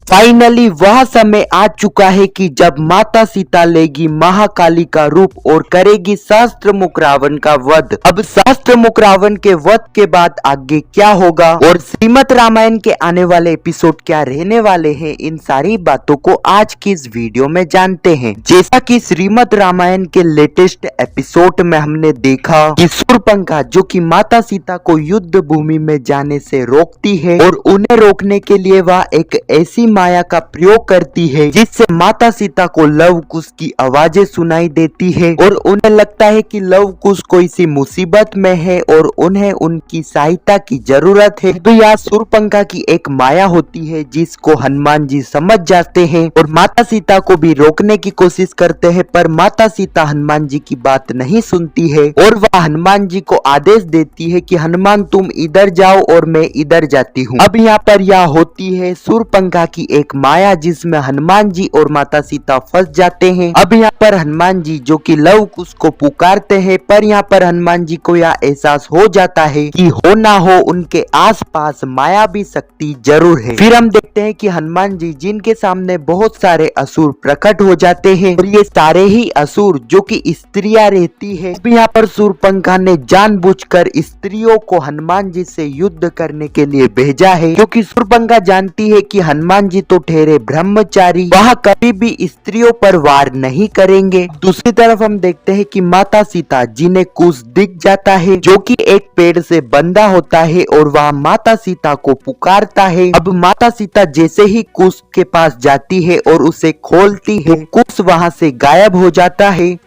Finally वह समय आ चुका है कि जब माता सीता लेगी महाकाली का रूप और करेगी सहस्त्रमुख रावण का वध। अब सहस्त्रमुख रावण के वध के बाद आगे क्या होगा और श्रीमद् रामायण के आने वाले एपिसोड क्या रहने वाले हैं, इन सारी बातों को आज की इस वीडियो में जानते हैं। जैसा कि श्रीमद् रामायण के लेटेस्ट एपिसोड में हमने देखा कि शूर्पणखा जो कि माता सीता को युद्ध भूमि में जाने से रोकती है और उन्हें रोकने के लिए वह एक ऐसी माया का प्रयोग करती है जिससे माता सीता को लव कुश की आवाजें सुनाई देती है और उन्हें लगता है कि लव कुश कोई सी मुसीबत में है और उन्हें उनकी सहायता की जरूरत है। तो यह शूर्पणखा की एक माया होती है जिसको हनुमान जी समझ जाते हैं और माता सीता को भी रोकने की कोशिश करते हैं, पर माता सीता हनुमान जी की बात नहीं सुनती है और वह हनुमान जी को आदेश देती है कि हनुमान तुम इधर जाओ और मैं इधर जाती हूँ। अब यहाँ पर यह होती है शूर्पणखा की एक माया जिसमें हनुमान जी और माता सीता फंस जाते हैं। अब यहाँ पर हनुमान जी जो कि लव कुश को पुकारते हैं, पर यहाँ पर हनुमान जी को यह एहसास हो जाता है कि हो ना हो उनके आसपास मायावी शक्ति जरूर है। फिर हम देखते हैं कि हनुमान जी जिनके सामने बहुत सारे असुर प्रकट हो जाते हैं और ये सारे ही असुर जो कि स्त्रियां रहती है। अब यहाँ पर शूर्पणखा ने जानबूझकर स्त्रियों को हनुमान जी से युद्ध करने के लिए भेजा है, क्योंकि शूर्पणखा जानती है कि हनुमान जी तो ठहरे ब्रह्मचारी, वह कभी भी स्त्रियों पर वार नहीं करेंगे। दूसरी तरफ हम देखते हैं कि माता सीता जिन्हें कुश दिख जाता है जो कि एक पेड़ से बंधा होता है और वह माता सीता को पुकारता है। अब माता सीता जैसे ही कुश के पास जाती है और उसे खोलती है, कुश वहां से गायब हो जाता है।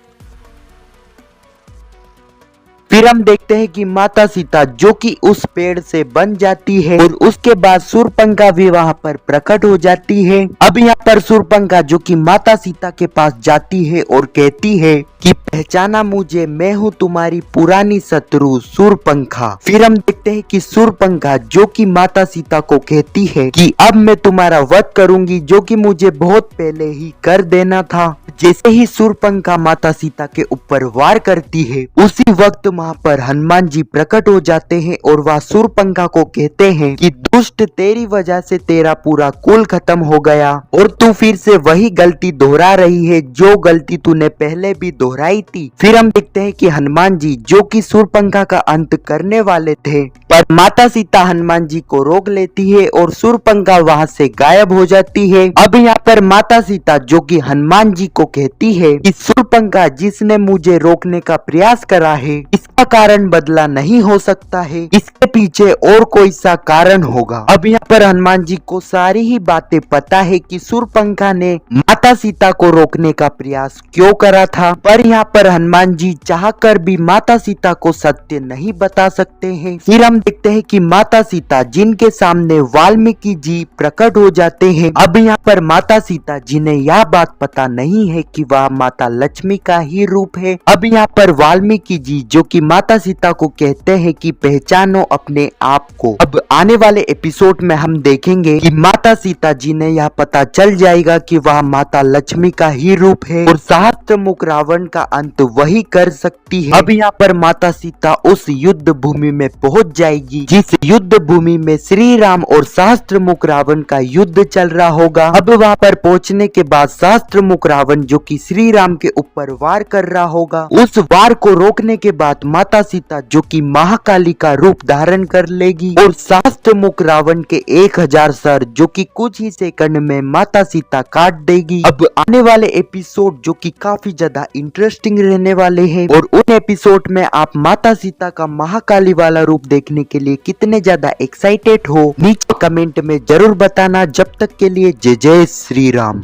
फिर हम देखते हैं कि माता सीता जो कि उस पेड़ से बन जाती है और उसके बाद शूर्पणखा भी वहां पर प्रकट हो जाती है। अब यहाँ पर शूर्पणखा जो कि माता सीता के पास जाती है और कहती है कि पहचाना मुझे, मैं हूँ तुम्हारी पुरानी शत्रु शूर्पणखा। फिर हम देखते हैं कि शूर्पणखा जो कि माता सीता को कहती है कि अब मैं तुम्हारा वध करूंगी जो कि मुझे बहुत पहले ही कर देना था। जैसे ही शूर्पणखा माता सीता के ऊपर वार करती है, उसी वक्त वहाँ पर हनुमान जी प्रकट हो जाते हैं और वह शूर्पणखा को कहते हैं कि दुष्ट, तेरी वजह से तेरा पूरा कुल खत्म हो गया और तू फिर से वही गलती दोहरा रही है जो गलती तूने पहले भी दोहराई थी। फिर हम देखते हैं कि हनुमान जी जो कि शूर्पणखा का अंत करने वाले थे, पर माता सीता हनुमान जी को रोक लेती है और शूर्पणखा वहाँ से गायब हो जाती है। अब यहाँ पर माता सीता जो कि हनुमान जी को कहती है कि शूर्पणखा जिसने मुझे रोकने का प्रयास करा है, इसका कारण बदला नहीं हो सकता है, इसके पीछे और कोई सा कारण होगा। अब यहाँ पर हनुमान जी को सारी ही बातें पता है कि शूर्पणखा ने माता सीता को रोकने का प्रयास क्यों करा था, पर यहाँ पर हनुमान जी चाहकर भी माता सीता को सत्य नहीं बता सकते हैं। फिर हम देखते हैं कि माता सीता जिनके सामने वाल्मीकि जी प्रकट हो जाते हैं। अब यहाँ पर माता सीता जिन्हें यह बात पता नहीं है कि वह माता लक्ष्मी का ही रूप है। अब यहाँ पर वाल्मीकि जी जो कि माता सीता को कहते हैं कि पहचानो अपने आप को। अब आने वाले एपिसोड में हम देखेंगे कि माता सीता जी ने यह पता चल जाएगा कि वह माता लक्ष्मी का ही रूप है और सहस्त्रमुख रावण का अंत वही कर सकती है। अब यहाँ पर माता सीता उस युद्ध भूमि में पहुंच जाएगी जिस युद्ध भूमि में श्री राम और सहस्त्रमुख रावण का युद्ध चल रहा होगा। अब वहाँ पर पहुँचने के बाद सहस्त्रमुख रावण जो कि श्री राम के ऊपर वार कर रहा होगा, उस वार को रोकने के बाद माता सीता जो कि महाकाली का रूप धारण कर लेगी और सहस्त्रमुख रावण के 1000 सर जो कि कुछ ही सेकंड में माता सीता काट देगी। अब आने वाले एपिसोड जो कि काफी ज्यादा इंटरेस्टिंग रहने वाले हैं और उन एपिसोड में आप माता सीता का महाकाली वाला रूप देखने के लिए कितने ज्यादा एक्साइटेड हो, नीचे कमेंट में जरूर बताना। जब तक के लिए जय जय श्री राम।